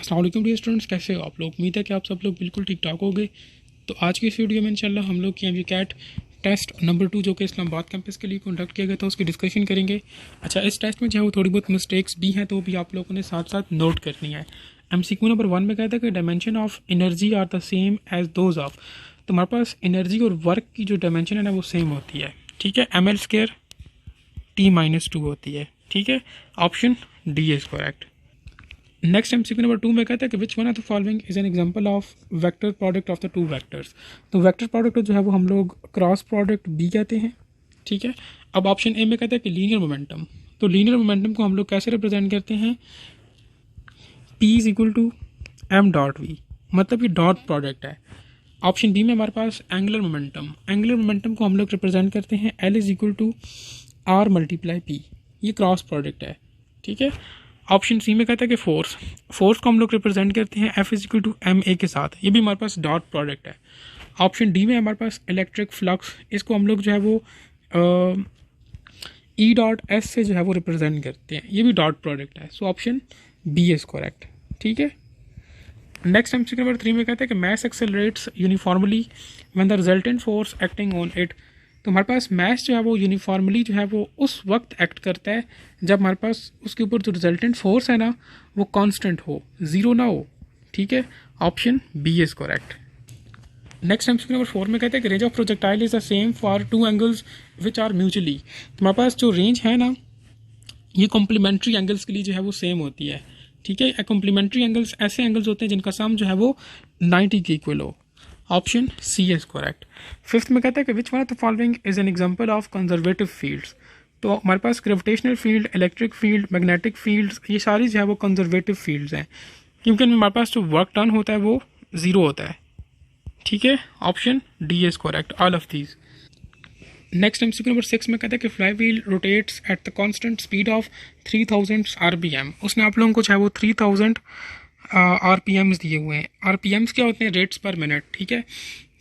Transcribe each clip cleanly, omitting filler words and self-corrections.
अस्सलाम वालेकुम dear students, कैसे हो आप लोग। उम्मीद है कि आप सब लोग बिल्कुल ठीक ठाक होंगे। तो आज की इस वीडियो में इंशाल्लाह हम लोग की कैट टेस्ट नंबर 2 जो कि इस्लामाबाद कैंपस के लिए कंडक्ट किया गया था उसकी डिस्कशन करेंगे। अच्छा, इस टेस्ट में जो है वो थोड़ी बहुत मिस्टेक्स भी हैं तो भी आप लोगों ने साथ साथ नोट करनी है। MCQ नंबर 1 में कहता है कि dimension of energy are the same as those of. तो हमारे पास एनर्जी और वर्क की जो डायमेंशन है ना वो सेम होती है, ठीक है। ML² T-2 होती है, ठीक है। Option D is correct. Next MCQ number 2 में कहता है कि which one of the following is an example of vector product of the two vectors. तो वेक्टर प्रोडक्ट जो है वो हम लोग क्रॉस प्रोडक्ट बी कहते हैं, ठीक है। अब ऑप्शन ए में कहता है कि लीनियर मोमेंटम। तो लीनियर मोमेंटम को हम लोग कैसे रिप्रेजेंट करते हैं, P is equal to m.v, मतलब ये डॉट प्रोडक्ट है। ऑप्शन बी में हमारे पास एंगुलर मोमेंटम। एंगुलर मोमेंटम को हम लोग रिप्रेजेंट करते हैं L is equal to r multiply P, ये क्रॉस प्रोडक्ट है, ठीक है। ऑप्शन सी में कहता है कि फोर्स को हम लोग रिप्रेजेंट करते हैं F is equal to MA के साथ, ये भी हमारे पास डॉट प्रोडक्ट है। ऑप्शन डी में हमारे पास इलेक्ट्रिक फ्लक्स, इसको हम लोग जो है वो E.S से जो है वो रिप्रेजेंट करते हैं, ये भी डॉट प्रोडक्ट है। So option B is correct, ठीक है। नेक्स्ट MCQ नंबर 3 में कहते हैं कि mass accelerates uniformly when the resultant force acting on it. तो हमारे पास मैस जो है वो यूनिफॉर्मली जो है वो उस वक्त एक्ट करता है जब हमारे पास उसके ऊपर जो रिजल्टेंट फोर्स है ना वो कांस्टेंट हो, ज़ीरो ना हो, ठीक है। Option B is correct. Next MCQ number 4 में कहते हैं कि range of projectile is the same for two angles which are mutually. तो हमारे पास जो रेंज है ना ये कॉम्प्लीमेंट्री एंगल्स के लिए जो है वो सेम होती है, ठीक है। कॉम्प्लीमेंट्री एंगल्स ऐसे एंगल्स होते हैं जिनका सम जो है वो 90 के इक्वल हो। Option C is correct. Fifth में कहता है कि which one of the following is an example of conservative fields. तो हमारे पास gravitational field, electric field, magnetic fields, ये सारी जो है वो कंजर्वेटिव फील्ड्स हैं क्योंकि हमारे पास जो वर्क डन होता है वो ज़ीरो होता है, ठीक है। Option D is correct, all of these. Next MCQ number 6 में कहता है कि fly wheel rotates at the constant speed of 3000 RPM। उसने आप लोगों को जो है वो 3000 RPMs दिए हुए हैं। RPMs क्या होते हैं, रेट्स पर मिनट, ठीक है।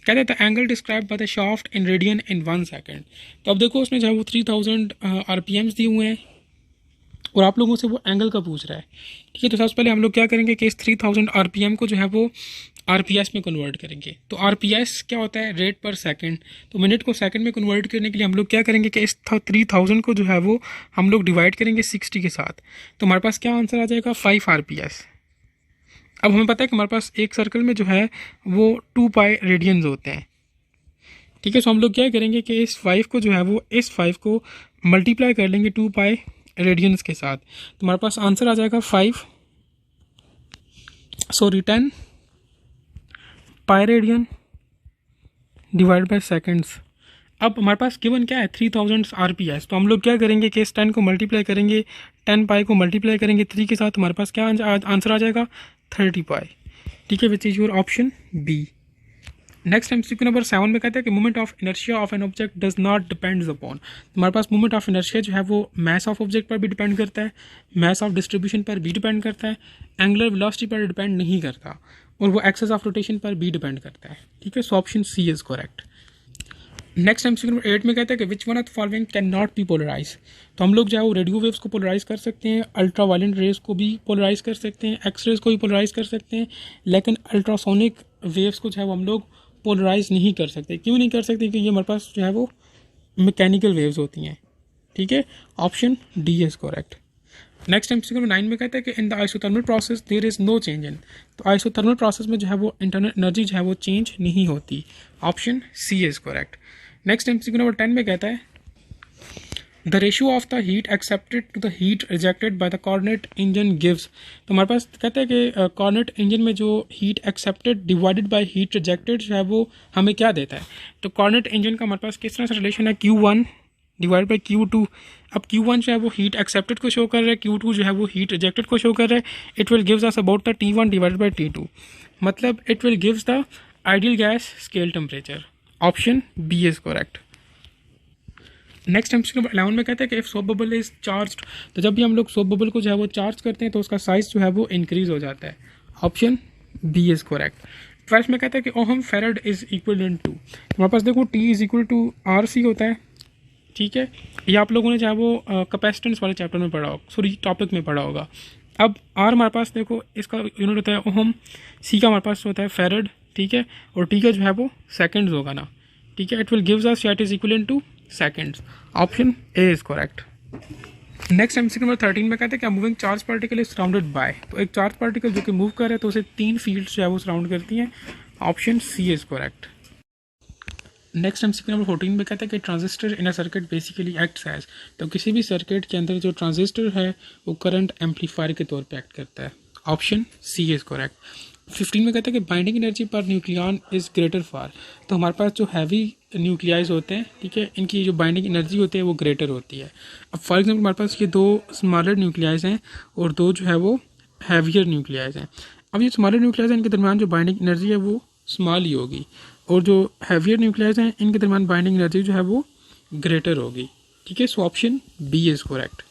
कहते हैं angle describe by the shaft in radian in 1 second. तो अब देखो उसने जो है वो 3000 RPMs दिए हुए हैं और आप लोगों से वो एंगल का पूछ रहा है, ठीक है। तो सबसे पहले हम लोग क्या करेंगे कि इस 3000 RPM को जो है वो RPS में कन्वर्ट करेंगे। तो RPS क्या होता है, रेट पर सेकंड। तो मिनट को सेकंड में कन्वर्ट करने के लिए हम लोग क्या करेंगे कि इस 3000 को जो है वो हम लोग डिवाइड करेंगे 60 के साथ। तो हमारे पास क्या आंसर आ जाएगा, 5 RPS। अब हमें पता है कि हमारे पास एक सर्कल में जो है वो 2 पाई रेडियंस होते हैं, ठीक है। सो हम लोग क्या करेंगे कि इस 5 को जो है वो इस 5 को मल्टीप्लाई कर लेंगे 2 पाई रेडियंस के साथ। तो हमारे पास आंसर आ जाएगा 10 pi radian divide by seconds. अब हमारे पास गिवन क्या है, 3000 RPS। तो हम लोग क्या करेंगे कि इस 10 को मल्टीप्लाई करेंगे, 10 पाई को मल्टीप्लाई करेंगे 3 के साथ, हमारे पास क्या आंसर आ जाएगा 30 पाई, ठीक है, which is your option B. Next MCQ number 7 में कहता है कि moment of inertia of an object does not depends upon. हमारे पास मोमेंट ऑफ इनर्शिया जो है वो मास ऑफ ऑब्जेक्ट पर भी डिपेंड करता है, मास ऑफ डिस्ट्रीब्यूशन पर भी डिपेंड करता है, एंगुलर वेलोसिटी पर डिपेंड नहीं करता और वो एक्सेस ऑफ रोटेशन पर भी डिपेंड करता है, ठीक है। So option C is correct. Next MCQ number 8 में कहता है कि which one of the following can not be polarise. तो हम लोग जो है वो रेडियो वेव्स को पोलराइज कर सकते हैं, अल्ट्रा वायलेंट रेज को भी पोलराइज कर सकते हैं, एक्सरेज को भी पोलराइज कर सकते हैं, लेकिन अल्ट्रासोनिक वेव्स को जो है वो हम लोग पोलराइज नहीं कर सकते। क्यों नहीं कर सकते, क्योंकि ये हमारे पास जो है वो मैकेनिकल वेव्स होती हैं, ठीक है। Option D is correct. Next MCQ number 9 में कहता है कि in the isothermal process there is no change in. तो आइसोथर्मल प्रोसेस में जो है वो इंटरनल एनर्जी जो है वो चेंज नहीं होती। Option C is correct. Next MCQ number 10 में कहता है the ratio of the heat accepted to the heat rejected by the coordinate engine gives. तो हमारे पास कहता है कि कॉर्डिनेट इंजन में जो heat accepted divided by heat rejected जो है वो हमें क्या देता है। तो कॉर्डिनेट इंजन का हमारे पास किस तरह से रिलेशन है, Q1 डिवाइड बाई Q2। अब Q1 जो है वो हीट एक्सेप्टेड को शो कर रहा है, Q2 जो है वो हीट रिजेक्टेड को शो कर रहा है। It will gives us about the T1 divided by T2, मतलब it will gives the ideal gas scale temperature. Option B is correct. Next MCQ number 11 में कहता है कि if soap bubble is charged. तो जब भी हम लोग सोप बबल को जो है वो चार्ज करते हैं तो उसका साइज जो है वो इंक्रीज हो जाता है। Option B is correct. 12 में कहता है कि ohm farad is equal to. हमारे पास देखो T is equal to RC होता है, ठीक है। ये आप लोगों ने चाहे वो कैपेसिटेंस वाले चैप्टर में पढ़ा होगा, सॉरी टॉपिक में पढ़ा होगा। अब आर हमारे पास देखो इसका यूनिट होता है ओहम, सी का हमारे पास होता है फेरड, ठीक है, और टी का जो है वो सेकंड्स होगा ना, ठीक है। It will gives us that is equivalent two seconds. Option A is correct. Next MCQ number 13 में कहते हैं कि moving charge particle is surrounded by, तो एक चार्ज पार्टिकल जो कि मूव कर रहा है तो उसे 3 फील्ड्स जो है वो सराउंड करती हैं। Option C is correct. Next MCQ number 14 में कहता है कि transistor in a circuit basically acts as, तो किसी भी सर्किट के अंदर जो ट्रांजिस्टर है वो करंट एम्पलीफायर के तौर पे एक्ट करता है। Option C is correct. 15 में कहता है कि binding energy per nucleon is greater for, तो हमारे पास जो हैवी न्यूक्लियाइज होते हैं, ठीक है, इनकी जो बाइंडिंग एनर्जी होती है वो ग्रेटर होती है। अब फॉर एग्जाम्पल हमारे पास ये 2 स्मॉलर न्यूक्लियाइज हैं और 2 जो है वो हैवियर न्यूक्लियाइज हैं। अब ये स्मॉलर न्यूक्लियाइज हैं, इनके दरमियान जो बाइंडिंग एनर्जी है वो स्मॉल ही होगी, और जो हैवियर न्यूक्लियाइज हैं इनके दरमियान बाइंडिंग एनर्जी जो है वो ग्रेटर होगी, ठीक है। So option B is correct.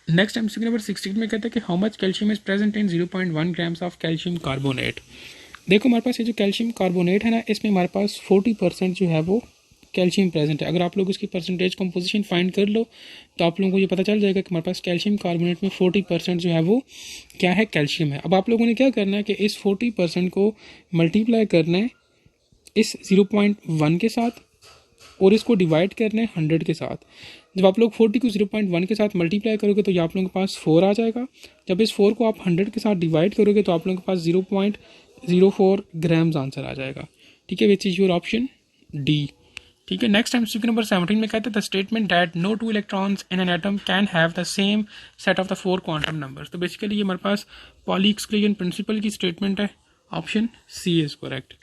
Next MCQ number 16 में कहता है कि how much calcium is present in 0.1 grams of calcium carbonate. देखो हमारे पास ये जो कैल्शियम कार्बोनेट है ना, इसमें हमारे पास 40% जो है वो कैल्शियम प्रेजेंट है। अगर आप लोग इसकी परसेंटेज कंपोजिशन फाइंड कर लो तो आप लोगों को ये पता चल जाएगा कि हमारे पास कैल्शियम कार्बोनेट में 40% जो है वो क्या है, कैल्शियम है। अब आप लोगों ने क्या करना है कि इस 40% को मल्टीप्लाई करना है इस 0.1 के साथ और इसको डिवाइड करना है 100 के साथ। जब आप लोग 40 को 0.1 के साथ मल्टीप्लाई करोगे तो ये आप लोगों के पास 4 आ जाएगा। जब इस 4 को आप 100 के साथ डिवाइड करोगे तो आप लोगों के पास 0.04 ग्राम्स आंसर आ जाएगा, ठीक है, which is your option D, ठीक है। नेक्स्ट एमसीक्यू नंबर 17 में कहते हैं the statement that no 2 electrons in an atom can have the same set of the 4 quantum numbers, तो बेसिकली ये हमारे पास पॉली एक्सक्लूजन प्रिंसिपल की स्टेटमेंट है। Option C is correct.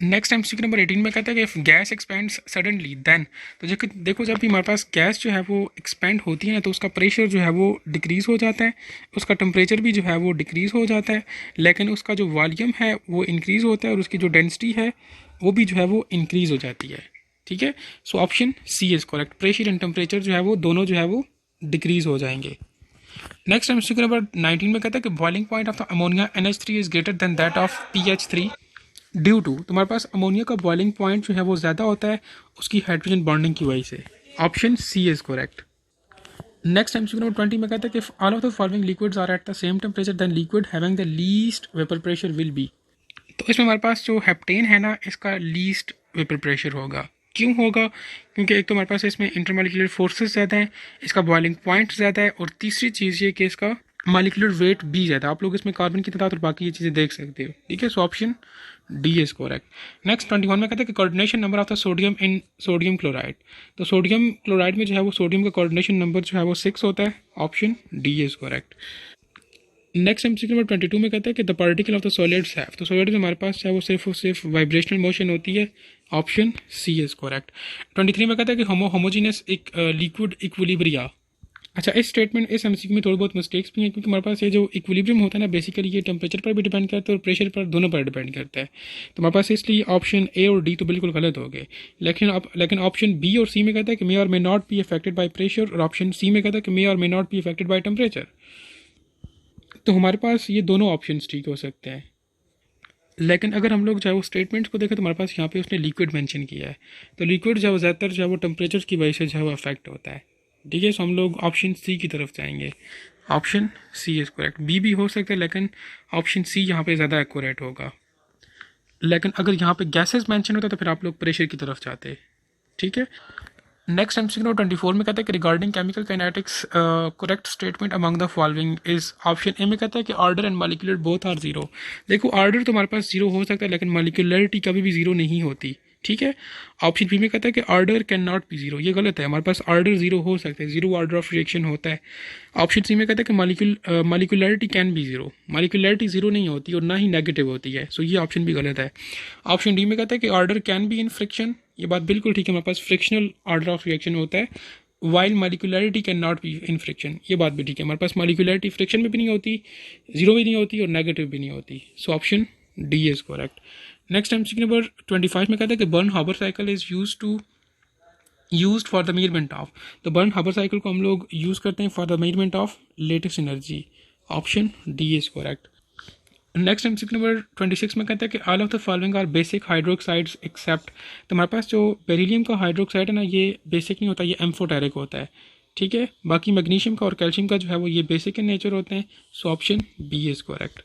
Next MCQ number 18 में कहता है कि if gas expands suddenly then, तो देखो जब भी हमारे पास गैस जो है वो एक्सपेंड होती है ना तो उसका प्रेशर जो है वो डिक्रीज़ हो जाता है, उसका टेम्परेचर भी जो है वो डिक्रीज़ हो जाता है, लेकिन उसका जो वॉल्यूम है वो इंक्रीज़ होता है और उसकी जो डेंसिटी है वो भी जो है वो इंक्रीज़ हो जाती है, ठीक है। So option C is correct. Pressure and temperature जो है वो दोनों जो है वो डिक्रीज़ हो जाएंगे। नेक्स्ट एमसीक्यू नंबर 19 में कहता है कि boiling point of the ammonia NH3 is greater than that of PH3 due to, तो हमारे पास अमोनिया का बॉइलिंग पॉइंट जो है वो ज़्यादा होता है उसकी हाइड्रोजन बॉन्डिंग की वजह से। Option C is correct. Next MCQ number 20 में कहता है कि if all of the following liquids are at the same temperature then liquid having the least vapour pressure will be, तो इसमें हमारे पास जो हेप्टेन है ना इसका लीस्ट वेपर प्रेशर होगा। क्यों होगा? क्योंकि एक तो हमारे पास इसमें इंटरमॉलिक्यूलर फोर्सेस ज़्यादा हैं, इसका बॉइलिंग पॉइंट ज़्यादा है, और तीसरी चीज़ ये कि इसका मॉलिक्यूलर वेट भी ज़्यादा। आप लोग इसमें कार्बन की तादाद और बाकी ये चीज़ें देख सकते हो, ठीक है। So option D is correct. Next 21 में कहते हैं कि coordination number of the sodium in sodium chloride, तो सोडियम क्लोराइड में जो है वो सोडियम का कोऑर्डिनेशन नंबर जो है वो 6 होता है। Option D is correct. Next MCQ number 22 में कहता है कि the particle of the solids have, तो सॉलिड में हमारे पास जो है वो सिर्फ और सिर्फ वाइब्रेशनल मोशन होती है। Option C is correct. 23 में कहता है कि होमोजीनियस एक लिक्विड इक्विलिब्रिया। अच्छा, इस स्टेटमेंट इस एमसीक्यू में थोड़ी बहुत मिस्टेक्स भी हैं क्योंकि हमारे पास ये जो इक्विलिब्रियम होता है ना बेसिकली ये टेम्परेचर पर भी डिपेंड करता है और प्रेशर पर, दोनों पर डिपेंड करता है। तो हमारे पास इसलिए ऑप्शन ए और डी तो बिल्कुल गलत हो गए, लेकिन ऑप्शन बी और सी में कहता है कि मे और may not be affected by pressure, और ऑप्शन सी में कहता है कि मे और may not be affected by temperature. तो हमारे पास ये दोनों ऑप्शंस ठीक हो सकते हैं, लेकिन अगर हम लोग जो है वो स्टेटमेंट्स को देखें तो हमारे पास यहाँ पे उसने लिक्विड मेंशन किया है, तो लिक्विड जो है वो ज़्यादातर जो है वो टेम्परेचर की वजह से जो है वो अफेक्ट होता है, ठीक है। सो हम लोग ऑप्शन सी की तरफ जाएंगे। Option C is correct. B भी हो सकता है लेकिन ऑप्शन सी यहाँ पे ज़्यादा एक्यूरेट होगा, लेकिन अगर यहाँ पे गैसेस मेंशन होता तो फिर आप लोग प्रेशर की तरफ जाते, ठीक है। नेक्स्ट एमसीक्यू 24 में कहता है कि regarding chemical kinetics correct statement among the following is, option A में कहता है कि order and molecular both are zero. देखो ऑर्डर तो हमारे पास जीरो हो सकता है लेकिन मॉलिक्यूलरिटी कभी भी जीरो नहीं होती, ठीक है। ऑप्शन बी में कहता है कि order can not B zero, ये गलत है, हमारे पास ऑर्डर जीरो हो सकता है, जीरो ऑर्डर ऑफ रिएक्शन होता है। ऑप्शन सी में कहता है कि molecularity can be zero, molecularity zero नहीं होती और ना ही नेगेटिव होती है, सो ये ऑप्शन भी गलत है। ऑप्शन डी में कहता है कि order can be in friction, ये बात बिल्कुल ठीक है, हमारे पास फ्रिक्शनल ऑर्डर ऑफ रिएक्शन होता है, while molecularity can not be in friction, ये बात भी ठीक है, हमारे पास मॉलिक्यूलरिटी फ्रिक्शन में भी नहीं होती, जीरो भी नहीं होती और नेगेटिव भी नहीं होती। So option D is correct. Next MCQ number 25 में कहता है कि Born Haber cycle is used for the measurement of, तो बर्न हाबर साइकिल को हम लोग यूज़ करते हैं for the measurement of lattice energy. Option D is correct. Next MCQ number 26 में कहता है कि all of the following are basic hydroxides except, तो हमारे पास जो बेरिलियम का हाइड्रोक्साइड है ना ये बेसिक नहीं होता, ये एम्फोटेरिक होता है, ठीक है। बाकी मैग्नीशियम का और कैल्शियम का जो है वो ये बेसिक इन नेचर होते हैं। So option B is correct.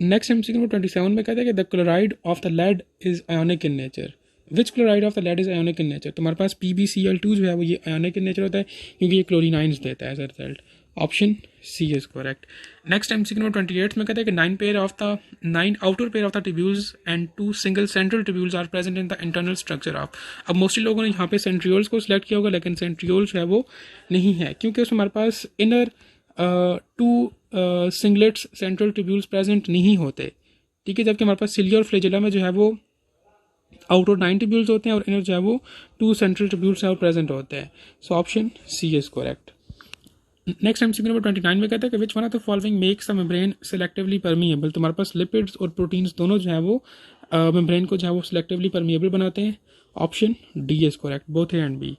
Next MCQ number 27 में कहता है कि the chloride of the lead is ionic in nature. Which chloride of the lead is ionic in nature. तो हमारे पास PbCl2 जो है वो ये आयोनिक इन नेचर होता है क्योंकि ये क्लोरीनाइंस देता है as a result. Option C is correct. Next MCQ number 28 में कहता है कि 9 outer pair of the tubules and 2 single central tubules are present in the internal structure of. अब मोस्टली लोगों ने यहाँ पे सेंट्रियोल्स को सिलेक्ट किया होगा, लेकिन सेंट्रियोल्स जो है वो नहीं है क्योंकि उसमें हमारे पास inner 2 singlets central tubules present नहीं होते। ठीक है, जबकि हमारे पास सिलिया और फ्लैजेला में जो है वो आउटर 9 ट्यूब्यूल्स होते हैं और इनर जो है वो 2 सेंट्रल ट्यूब्यूल्स है प्रेजेंट होते हैं। So option C is correct. Next MCQ number 29 में कहता है कि which one of the following makes the membrane selectively permeable. तो हमारे पास लिपिड्स और प्रोटीन्स दोनों जो है वो मेम्ब्रेन को जो है वो सेलेक्टिवली परमिएबल बनाते हैं। Option D is correct, both A and B.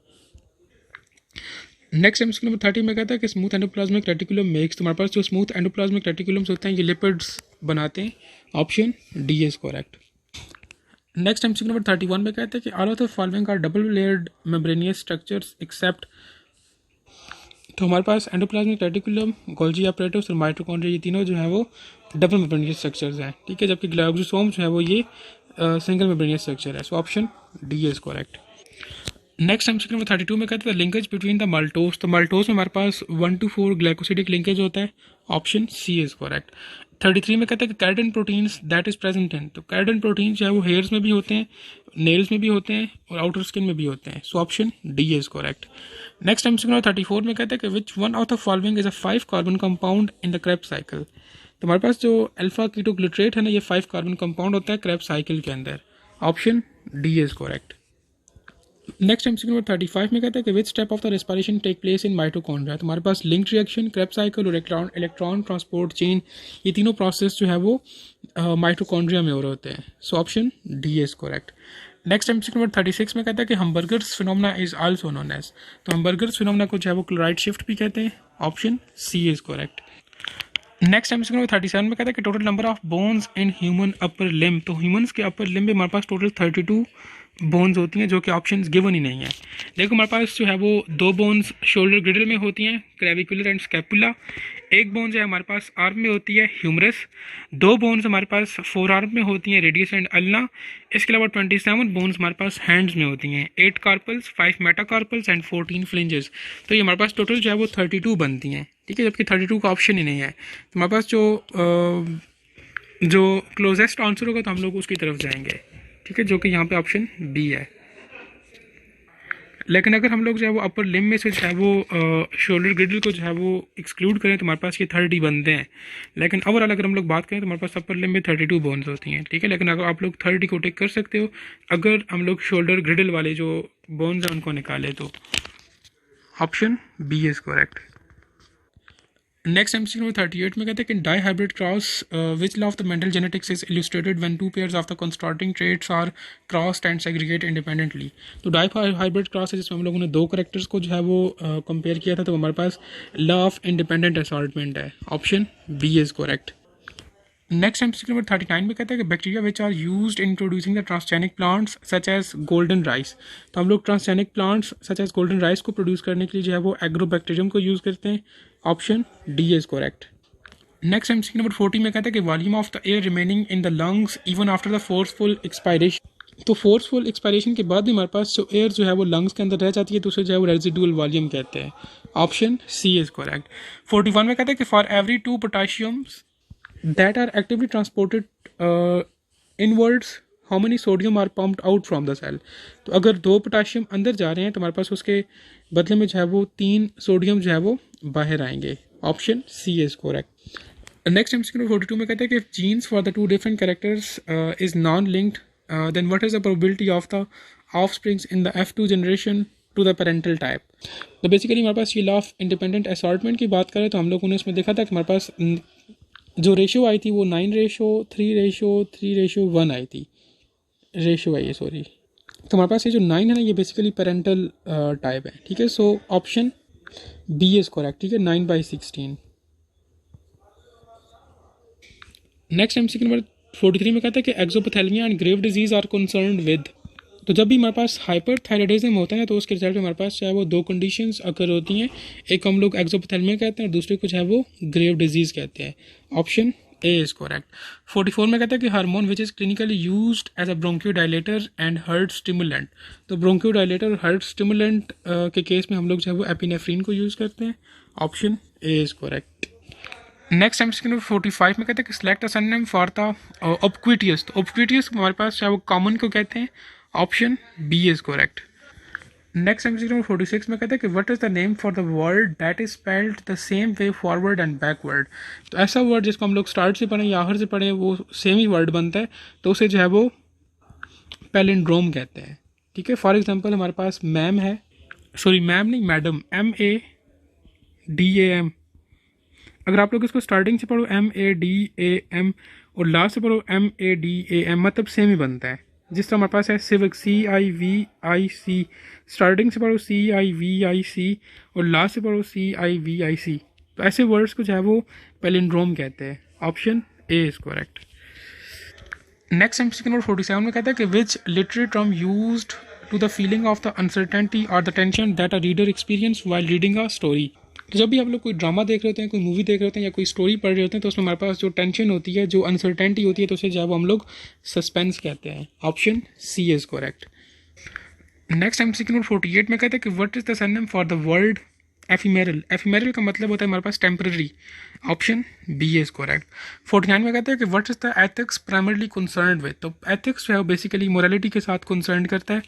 Next MCQ number 30 में कहता है कि स्मूथ एंडोप्लाज्मिक रेटिकुलम मेक्स। तो हमारे पास जो स्मूथ एंडोप्लाज्मिक रेटिकुलम्स होते हैं ये लिपिड्स बनाते हैं। Option D is correct. Next MCQ number 31 में कहता है कि all of the following are double layered membranous structures except. तो हमारे पास एंडोप्लाज्मिक रेटिकुलम, गोल्जी एपरेटस और माइटोकॉन्ड्रिया ये तीनों जो है वो डबल मेम्ब्रेनियस स्ट्रक्चर्स हैं। ठीक है, जबकि ग्लाइकोसोम जो है वो ये सिंगल मेम्ब्रेनियस स्ट्रक्चर है। So option D is correct. Next MCQ number 32 में कहते हैं लिंकेज बिटवीन द माल्टोज। तो माल्टोज में हमारे पास 1 to 4 ग्लाइकोसिडिक लिंकेज होता है। Option C is correct. 33 में कहते हैं कि keratin proteins that is present इन। तो कैराटिन प्रोटीन जो है वो हेयर्स में भी होते हैं, नेल्स में भी होते हैं और आउटर स्किन में भी होते हैं। So option D is correct. Next MCQ number 34 में कहते हैं कि which one of the following is a 5 carbon compound in the Krebs cycle. तो हमारे पास जो अल्फा कीटोग्लिसरेट है ना, ये 5 कार्बन कंपाउंड होता है क्रेब्स साइकिल के अंदर। Option D is correct. Next MCQ number 35 में कहता है कि which step of the respiration take place in mitochondria. तो हमारे पास लिंक्ड रिएक्शन, क्रेब्स साइकिल और इलेक्ट्रॉन ट्रांसपोर्ट चेन, ये तीनों प्रोसेस जो है वो माइटोकॉन्ड्रिया में हो रहे होते हैं। So option D is correct. Next MCQ number 36 में कहता है कि Hamburger's phenomena is also known as. तो हमबर्गर्स फिनोमेना को जो है वो क्लोराइड शिफ्ट भी कहते हैं। Option C is correct. Next MCQ number 37 में कहता है कि total number of bones in human upper limb. तो ह्यूमंस के अपर लिम्ब में हमारे पास टोटल 32 बोन्स होती हैं, जो कि ऑप्शंस गिवन ही नहीं है। देखो हमारे पास जो है वो 2 बोन्स शोल्डर ग्रिडल में होती हैं, क्लेविकुलर एंड स्कैपुला। एक बोन जो है हमारे पास आर्म में होती है, ह्यूमरस। 2 बोन्स हमारे पास फोर आर्म में होती हैं, रेडियस एंड अल्ना। इसके अलावा 27 बोन्स हमारे पास हैंड्स में होती हैं, 8 कार्पल्स, 5 मेटाकार्पल्स एंड 14 फ्लिंजेस। तो ये हमारे पास टोटल जो है वो 32 बनती हैं। ठीक है, जबकि 32 का ऑप्शन ही नहीं है। तो हमारे पास जो क्लोजेस्ट आंसर होगा तो हम लोग उसकी तरफ जाएंगे। ठीक है, जो कि यहाँ पे ऑप्शन बी है। लेकिन अगर हम लोग जो है वो अपर लिम्ब में से जो है वो शोल्डर ग्रिडल को जो है वो एक्सक्लूड करें तो हमारे पास ये 30 बनते हैं। लेकिन ओवरऑल अगर हम लोग बात करें तो हमारे पास अपर लिम्ब में 32 बोन्स होती हैं। ठीक है, लेकिन अगर आप लोग 30 को टिक कर सकते हो अगर हम लोग शोल्डर ग्रिडल वाले जो बोन्स हैं उनको निकालें तो। Option B is correct. Next MCQ number 38 में कहते हैं कि dihybrid cross which law of the Mendel genetics is illustrated when 2 pairs of the contrasting traits are crossed and segregate independently. तो डाई हाइब्रिड क्रॉस है जिसमें हम लोगों ने 2 करेक्टर्स को जो है वो कंपेयर किया था। तो हमारे पास लॉ ऑफ इंडिपेंडेंट असॉर्टमेंट है। Option B is correct. Next MCQ number 39 में कहता है कि bacteria which are used in producing the transgenic plants such as golden rice. तो हम लोग transgenic plants such as golden rice को प्रोड्यूस करने के लिए जो है वो एग्रोबैक्टीरियम को यूज़ करते हैं। Option D is correct. Next MCQ number 40 में कहता है कि volume of the air remaining in the lungs even after the forceful expiration. तो फोर्सफुल एक्सपायरेशन के बाद भी हमारे पास जो एयर जो है वो लंग्स के अंदर रह जाती है तो उसे जो है वो रेजिडुअल वॉल्यूम कहते हैं। Option C is correct. 41 में कहता है कि for every 2 पोटाशियम्स that are actively transported inwards how many sodium are pumped out from the cell। तो अगर 2 पोटाशियम अंदर जा रहे हैं तो हमारे पास उसके बदले में जो है वो 3 सोडियम जो है वो बाहर आएंगे। Option C is correct. Next MCQ 42 में कहते हैं कि genes for the 2 different characters is non linked then what is the probability of the offsprings in the F2 generation to the parental type. तो बेसिकली हमारे पास ये law of independent assortment की बात करें तो हम लोगों ने उसमें देखा था कि हमारे पास जो रेशो आई थी वो 9:3:3:1 आई थी, रेशो आई है सॉरी। तो हमारे पास ये जो 9 है ना ये बेसिकली पेरेंटल टाइप है। ठीक है, so option B is correct. ठीक है, 9/16। नेक्स्ट एमसीक्यू नंबर 43 में कहता है कि exophthalmia and Grave disease are concerned with. तो जब भी हमारे पास हाइपरथायराइडिज्म होता है ना, तो उसके रिजल्ट में हमारे पास चाहे वो दो कंडीशंस अकर होती हैं, एक को हम लोग एक्सोपैथेलमिया कहते हैं और दूसरे को चाहे वो ग्रेव डिजीज़ कहते हैं। Option A is correct. 44 में कहता है कि hormone which is clinically used as a bronchodilator and heart stimulant. तो ब्रोंकियोडायलेटर और हार्ट स्टिमुलेंट के केस में हम लोग जो है वो एपिनेफ्रीन को यूज़ करते हैं। Option A is correct. Next MCQ number 45 में कहते हैं कि select a synonym for the obsequious. तो ऑब्क्विटियस हमारे पास चाहे वो कॉमन को कहते हैं। Option B is correct. Next MCQ number 46 में कहते हैं कि what is the name for the word that is spelled the same way forward and backward. तो ऐसा वर्ड जिसको हम लोग स्टार्ट से पढ़ें या आखिर से पढ़ें वो सेम ही वर्ड बनता है, तो उसे जो है वो पैलिंड्रोम कहते हैं। ठीक है, फॉर एग्जाम्पल हमारे पास मैम है, सॉरी मैम नहीं मैडम, MADAM। अगर आप लोग इसको स्टार्टिंग से पढ़ो MADAM और लास्ट से पढ़ो MADAM, मतलब सेम ही बनता है। जिस तरह हमारे पास है सिविक CIVIC, स्टार्टिंग से पढ़ो CIVIC और लास्ट से पढ़ो CIVIC। तो ऐसे वर्ड्स को जो है वो पैलिंड्रोम कहते हैं। Option A is correct. Next MCQ number 47 में कहता है कि which literary term used to the feeling of the uncertainty और the tension that a reader experience while reading a story. तो जब भी आप लोग कोई ड्रामा देख रहे होते हैं, कोई मूवी देख रहे होते हैं या कोई स्टोरी पढ़ रहे होते हैं, तो उसमें हमारे पास जो टेंशन होती है, जो अनसर्टेनिटी होती है, तो उसे जो है वो हम लोग सस्पेंस कहते हैं। Option C is correct. Next MCQ number 48 में कहते हैं कि what is the synonym for the word ephemeral. Ephemeral का मतलब होता है हमारे पास temporary. Option B is correct. 49 में कहते हैं कि what is the ethics primarily concerned with. तो एथिक्स जो है वो बेसिकली मोरालिटी के साथ कंसर्न करता है।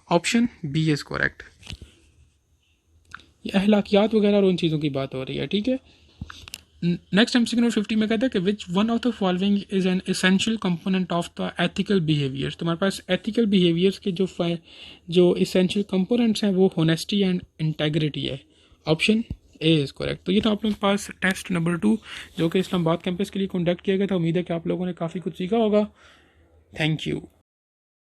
Option B is correct. ये अखलाकियात वगैरह और उन चीज़ों की बात हो रही है। ठीक है, नेक्स्ट एमसीक्यू नंबर 50 में कहता है कि which one of the following is an essential component of the ethical behaviours. तो हमारे पास एथिकल बिहेवियर्स के जो एसेंशियल कंपोनेंट्स हैं वो होनेस्टी एंड इंटेग्रिटी है। Option A is correct. तो ये था आप लोगों के पास टेस्ट नंबर 2 जो कि इस्लामाबाद कैंपस के लिए कंडक्ट किया गया था। उम्मीद है कि आप लोगों ने काफ़ी कुछ सीखा होगा। Thank you.